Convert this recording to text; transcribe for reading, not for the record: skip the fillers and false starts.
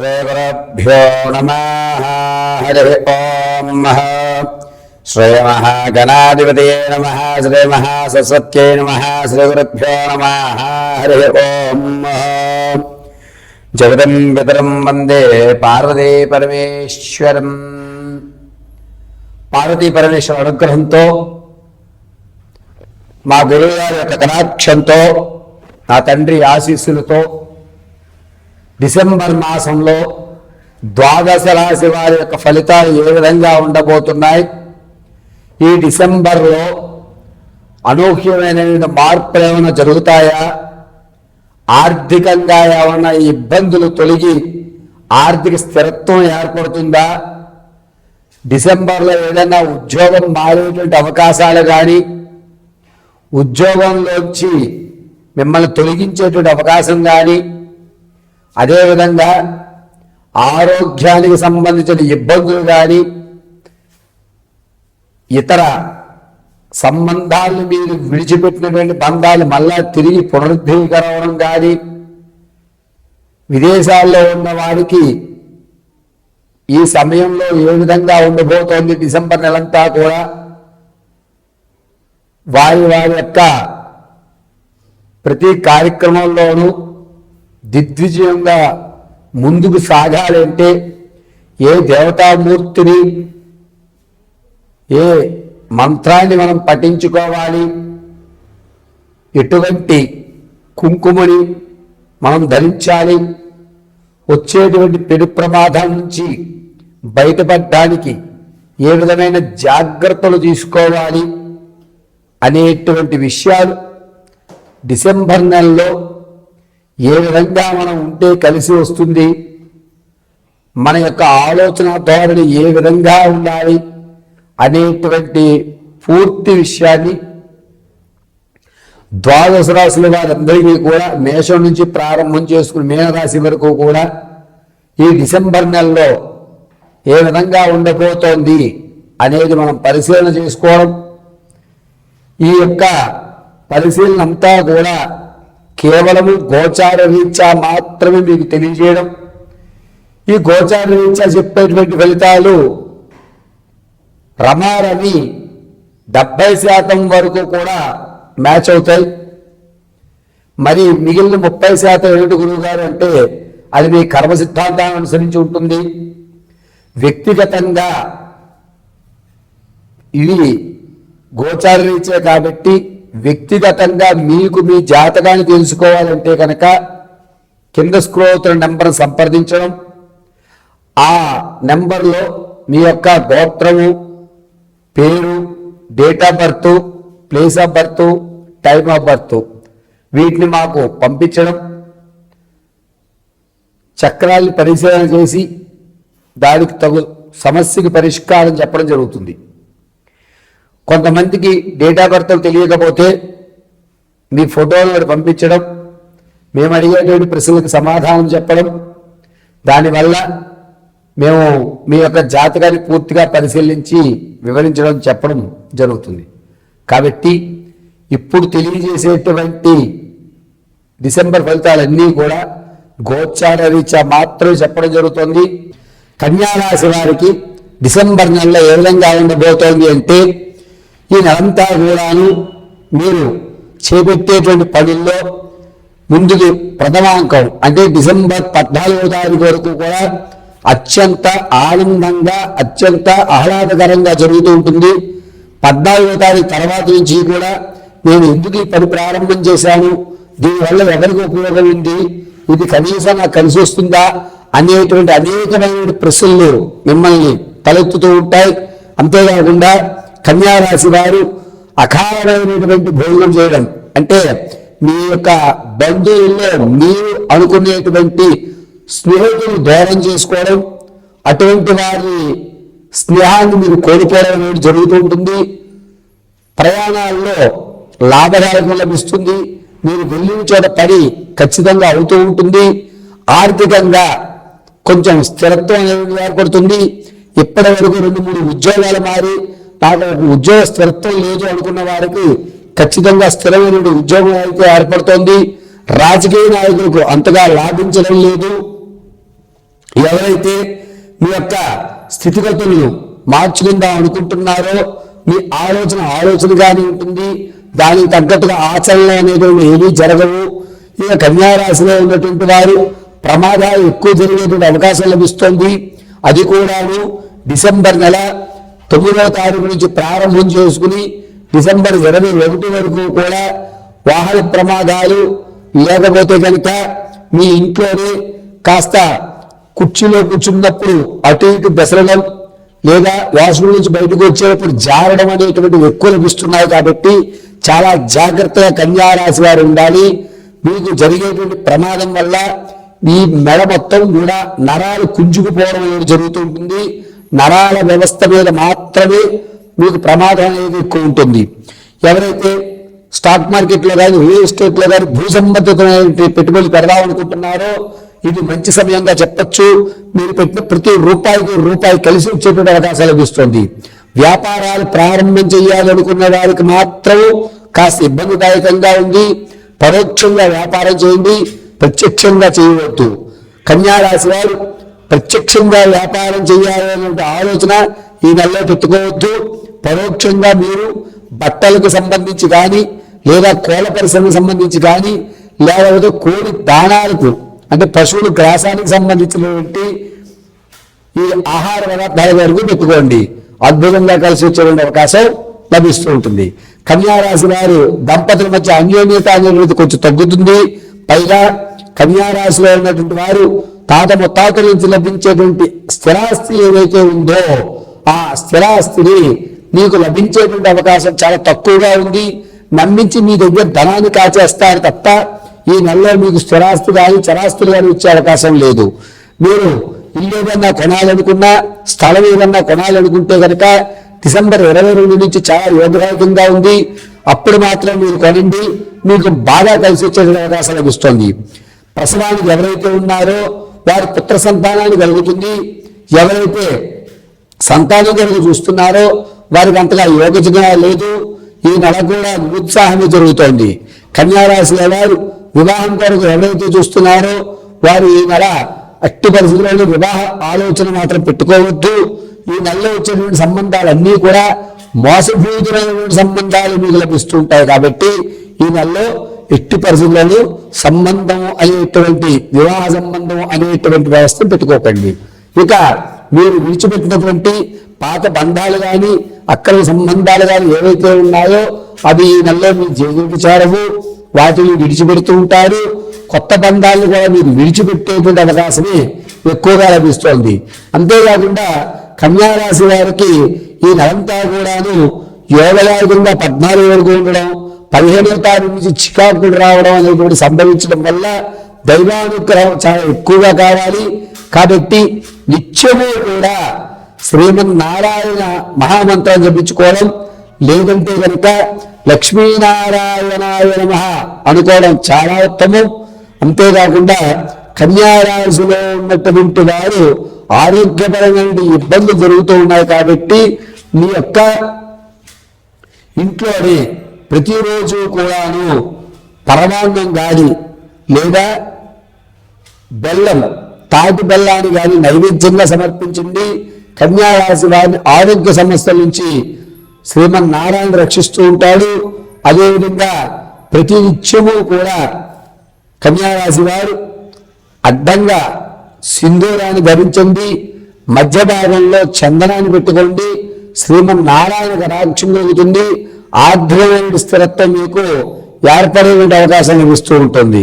श्रीगुरुभ्यो नमः। हरि ओम। श्रीमहागणाधिपतये नमः। श्रीमहासरस्वत्यै नमः। श्रीगुरुभ्यो नमः। हरि ओम। जगदं पितरं वंदे पार्वती परमेश्वरं। पार्वती परमेश्वर अनुग्रहంతో మా గురువుగారి యొక్క కటాక్షంతో నా తండ్రి ఆశీస్సులతో డిసెంబర్ మాసంలో ద్వాదశ రాశి వారి యొక్క ఫలితాలు ఏ విధంగా ఉండబోతున్నాయి, ఈ డిసెంబర్లో అనూహ్యమైన మార్పులు ఏమైనా జరుగుతాయా, ఆర్థికంగా ఏమైనా ఇబ్బందులు తొలగి ఆర్థిక స్థిరత్వం ఏర్పడుతుందా, డిసెంబర్లో ఏదైనా ఉద్యోగం మారేటువంటి అవకాశాలు కానీ, ఉద్యోగంలోంచి మిమ్మల్ని తొలగించేటువంటి అవకాశం కానీ, అదేవిధంగా ఆరోగ్యానికి సంబంధించిన ఇబ్బందులు కానీ, ఇతర సంబంధాలను మీరు విడిచిపెట్టినటువంటి బంధాలు మళ్ళా తిరిగి పునరుద్ధీకరవడం కానీ, విదేశాల్లో ఉన్న వారికి ఈ సమయంలో ఏ విధంగా ఉండబోతోంది డిసెంబర్ నెలంతా కూడా, వారి యొక్క ప్రతి కార్యక్రమంలోనూ దిగ్విజయంగా ముందుకు సాగాలంటే ఏ దేవతామూర్తిని, ఏ మంత్రాన్ని మనం పఠించుకోవాలి, ఎటువంటి కుంకుమని మనం ధరించాలి, వచ్చేటువంటి పెను ప్రమాదం నుంచి బయటపడడానికి ఏ విధమైన జాగ్రత్తలు తీసుకోవాలి అనేటువంటి విషయాలు డిసెంబర్ నెలలో ఏ విధంగా మనం ఉంటే కలిసి వస్తుంది, మన యొక్క ఆలోచన ధోరణి ఏ విధంగా ఉండాలి అనేటువంటి పూర్తి విషయాన్ని ద్వాదశ రాశుల వారందరికీ కూడా మేషం నుంచి ప్రారంభం చేసుకుని మీనరాశి వరకు కూడా ఈ డిసెంబర్ నెలలో ఏ విధంగా ఉండబోతోంది అనేది మనం పరిశీలన చేసుకోవడం, ఈ యొక్క పరిశీలన అంతా కూడా కేవలము గోచార రీత్యా మాత్రమే మీకు తెలియజేయడం. ఈ గోచార రీత్యా చెప్పేటువంటి ఫలితాలు రమారమి 70% వరకు కూడా మ్యాచ్ అవుతాయి. మరి మిగిలిన 30% ఏమిటి గురువు గారు అంటే, అది మీ కర్మ సిద్ధాంతాన్ని అనుసరించి ఉంటుంది. వ్యక్తిగతంగా ఇవి గోచార రీత్యా కాబట్టి వ్యక్తిగతంగా మీకు మీ జాతకాన్ని తెలుసుకోవాలంటే కనుక కింద స్క్రోల్ అవుతున్న నెంబర్ని సంప్రదించడం, ఆ నెంబర్లో మీ యొక్క గోత్రము, పేరు, date of birth, place of birth, time of birth వీటిని మాకు పంపించడం, చక్రాల్ని పరిశీలన చేసి దానికి తగు సమస్యకి పరిష్కారం చెప్పడం జరుగుతుంది. కొంతమందికి డేట్ ఆఫ్ బర్త్ తెలియకపోతే మీ ఫోటోలు పంపించడం, మేము అడిగేటువంటి ప్రశ్నలకు సమాధానం చెప్పడం, దానివల్ల మేము మీ యొక్క జాతకాన్ని పూర్తిగా పరిశీలించి వివరించడం చెప్పడం జరుగుతుంది. కాబట్టి ఇప్పుడు తెలియజేసేటువంటి డిసెంబర్ ఫలితాలన్నీ కూడా గోచార రీత్యా మాత్రమే చెప్పడం జరుగుతుంది. కన్యారాశి వారికి డిసెంబర్ నెలలో ఏ విధంగా ఉండబోతోంది అంటే, ఈ నెలంతా కూడాను మీరు చేపట్టేటువంటి పనుల్లో ముందుకు ప్రథమాంకం అంటే డిసెంబర్ 14వ తారీఖు వరకు కూడా అత్యంత ఆనందంగా, అత్యంత ఆహ్లాదకరంగా జరుగుతూ ఉంటుంది. 14వ తారీఖు తర్వాత నుంచి కూడా నేను ఎందుకు ఈ పని ప్రారంభం చేశాను, దీనివల్ల ఎవరికి ఉపయోగం ఉంది, ఇది కనీసం నాకు కలిసి వస్తుందా అనేటువంటి అనేకమైన ప్రశ్నలు మిమ్మల్ని తలెత్తుతూ ఉంటాయి. అంతేకాకుండా కన్యారాశి వారు అకారణమైనటువంటి భోజనం చేయడం అంటే, మీ యొక్క బంధువుల్లో మీరు అనుకునేటువంటి స్నేహితులు దూరం చేసుకోవడం, అటువంటి వారి స్నేహాన్ని మీరు కోల్పోవడం అనేది జరుగుతూ ఉంటుంది. ప్రయాణాల్లో లాభదాయకం లభిస్తుంది. మీరు వెళ్ళిన చోట పని ఖచ్చితంగా అవుతూ ఉంటుంది. ఆర్థికంగా కొంచెం స్థిరత్వం అనేది ఏర్పడుతుంది. ఇప్పటి వరకు 2-3 ఉద్యోగాలు మారి నాకు ఉద్యోగ స్థిరత్వం లేదు అనుకున్న వారికి ఖచ్చితంగా స్థిరమైన ఉద్యోగం అయితే ఏర్పడుతోంది. రాజకీయ నాయకులకు అంతగా లాభించడం లేదు. ఎవరైతే మీ యొక్క స్థితిగతులను మార్చుకుందాం అనుకుంటున్నారో మీ ఆలోచనగానే ఉంటుంది, దానికి తగ్గట్టుగా ఆచరణ అనేటువంటి ఏమీ జరగవు. ఇక కన్యారాశిలో ఉన్నటువంటి వారు ప్రమాదాలు ఎక్కువ జరిగేటువంటి అవకాశం లభిస్తుంది. అది కూడాను డిసెంబర్ నెల 9వ తారీఖు నుంచి ప్రారంభం చేసుకుని డిసెంబర్ 21 వరకు కూడా వాహన ప్రమాదాలు, లేకపోతే కనుక మీ ఇంట్లోనే కాస్త కుర్చీలో కూర్చున్నప్పుడు అటు ఇటు బెసరడం, లేదా వాష్రూమ్ నుంచి బయటకు వచ్చేటప్పుడు జారడం అనేటువంటివి ఎక్కువ లభిస్తున్నాయి. కాబట్టి చాలా జాగ్రత్తగా కన్యారాశి వారు ఉండాలి. మీకు జరిగేటువంటి ప్రమాదం వల్ల ఈ మెడ మొత్తం కూడా నరాలు కుంజుకుపోవడం అనేది జరుగుతూ ఉంటుంది. నరాల వ్యవస్థ మీద మాత్రమే మీకు ప్రమాదం అనేది ఎక్కువ ఉంటుంది. ఎవరైతే స్టాక్ మార్కెట్లో కానీ రియల్ ఎస్టేట్లో కానీ భూ సంబంధితమైన పెట్టుబడులు పెడదామనుకుంటున్నారో ఇది మంచి సమయంగా చెప్పచ్చు. మీరు పెట్టిన ప్రతి రూపాయి కలిసి వచ్చేటువంటి అవకాశాలు లభిస్తుంది. వ్యాపారాలు ప్రారంభం చేయాలనుకున్న వారికి మాత్రం కాస్త ఇబ్బందిదాయకంగా ఉంది. పరోక్షంగా వ్యాపారం చేయండి, ప్రత్యక్షంగా చేయవద్దు. కన్యారాశి వారు ప్రత్యక్షంగా వ్యాపారం చేయాలనే ఆలోచన ఈ నెలలో పెట్టుకోవద్దు. పరోక్షంగా మీరు బట్టలకు సంబంధించి కానీ, లేదా కోళ్ళ పరిశ్రమకు సంబంధించి కానీ, లేకపోతే కోడి దానాలకు అంటే పశువుల గ్రాసానికి సంబంధించినటువంటి ఈ ఆహార పదార్థాల వరకు పెట్టుకోండి. అద్భుతంగా కలిసి వచ్చేటువంటి అవకాశం లభిస్తూ ఉంటుంది. కన్యారాశి వారు దంపతుల మధ్య అన్యోన్యత అనేది కొంచెం తగ్గుతుంది. పైగా కన్యారాశిలో ఉన్నటువంటి వారు తాత ముత్తాతల నుంచి లభించేటువంటి స్థిరాస్తి ఏదైతే ఉందో ఆ స్థిరాస్తిని మీకు లభించేటువంటి అవకాశం చాలా తక్కువగా ఉంది. నమ్మించి మీ దగ్గర ధనాన్ని కాచేస్తారు తప్ప ఈ నెలలో మీకు స్థిరాస్తి కానీ చరాస్తులు కానీ వచ్చే అవకాశం లేదు. మీరు ఇల్లు ఏదన్నా కొనాలనుకున్నా, స్థలం ఏదన్నా కొనాలనుకుంటే కనుక డిసెంబర్ 22 నుంచి చాలా యోగదాయకంగా ఉంది. అప్పుడు మాత్రం మీరు కొనండి, మీకు బాగా కలిసి వచ్చే అవకాశం లభిస్తుంది. ప్రసవానికి ఎవరైతే ఉన్నారో వారి పుత్ర సంతానాన్ని కలుగుతుంది. ఎవరైతే సంతానం కనుక చూస్తున్నారో వారికి అంతగా యోగజన లేదు. ఈ నెల కూడా నిరుత్సాహమే జరుగుతోంది. కన్యారాశి వారు వివాహం కొరకు ఎవరైతే చూస్తున్నారో వారు ఈ నెల అట్టి పరిస్థితుల్లో వివాహ ఆలోచన మాత్రం పెట్టుకోవద్దు. ఈ నెలలో వచ్చేటువంటి సంబంధాలన్నీ కూడా మోసపూరితమైనటువంటి సంబంధాలు మీకు లభిస్తుంటాయి. కాబట్టి ఈ నెలలో ఎట్టి పరిస్థితుల్లో సంబంధం అనేటువంటి వివాహ సంబంధం అనేటువంటి వ్యవస్థను పెట్టుకోకండి. ఇక మీరు విడిచిపెట్టినటువంటి పాత బంధాలు కానీ అక్రమ సంబంధాలు కానీ ఏవైతే ఉన్నాయో అవి ఈ నెలలో మీ జీవితంలో చేరవు. వాటిని విడిచిపెడుతూ ఉంటారు. కొత్త బంధాలను కూడా మీరు విడిచిపెట్టేటువంటి అవకాశమే ఎక్కువగా లభిస్తోంది. అంతేకాకుండా కన్యారాశి వారికి ఈ నెలంతా కూడాను యోగదాయకంగా 14 వరకు ఉండడం, 15వ తారీఖు నుంచి చికాకులు రావడం అనేటువంటి సంభవించడం వల్ల దైవానుగ్రహం చాలా ఎక్కువగా కావాలి. కాబట్టి నిత్యము కూడా శ్రీమన్నారాయణ మహామంత్రం జపించుకోవడం, లేదంటే కనుక లక్ష్మీనారాయణాయ నమః అనుకోవడం చాలా ఉత్తమం. అంతేకాకుండా కన్యారాశిలో ఉన్నటువంటి వారు ఆరోగ్యపరమైన ఇబ్బందులు జరుగుతూ ఉన్నాయి. కాబట్టి మీ యొక్క ఇంట్లోనే ప్రతిరోజు కూడాను పరమాన్నం కానీ లేదా బెల్లం, తాటి బెల్లాన్ని కానీ నైవేద్యంగా సమర్పించండి. కన్యారాశి వారిని ఆరోగ్య సమస్యల నుంచి శ్రీమన్నారాయణ రక్షిస్తూ ఉంటాడు. అదేవిధంగా ప్రతి నిత్యము కూడా కన్యారాశి వారు అడ్డంగా సింధూరాన్ని ధరించండి, మధ్య భాగంలో చందనాన్ని పెట్టుకోండి. శ్రీమన్నారాయణ కటాక్షం కలుగుతుంది. ఆర్ద్రమైన స్థిరత్వం మీకు ఏర్పడే అవకాశం లభిస్తూ ఉంటుంది.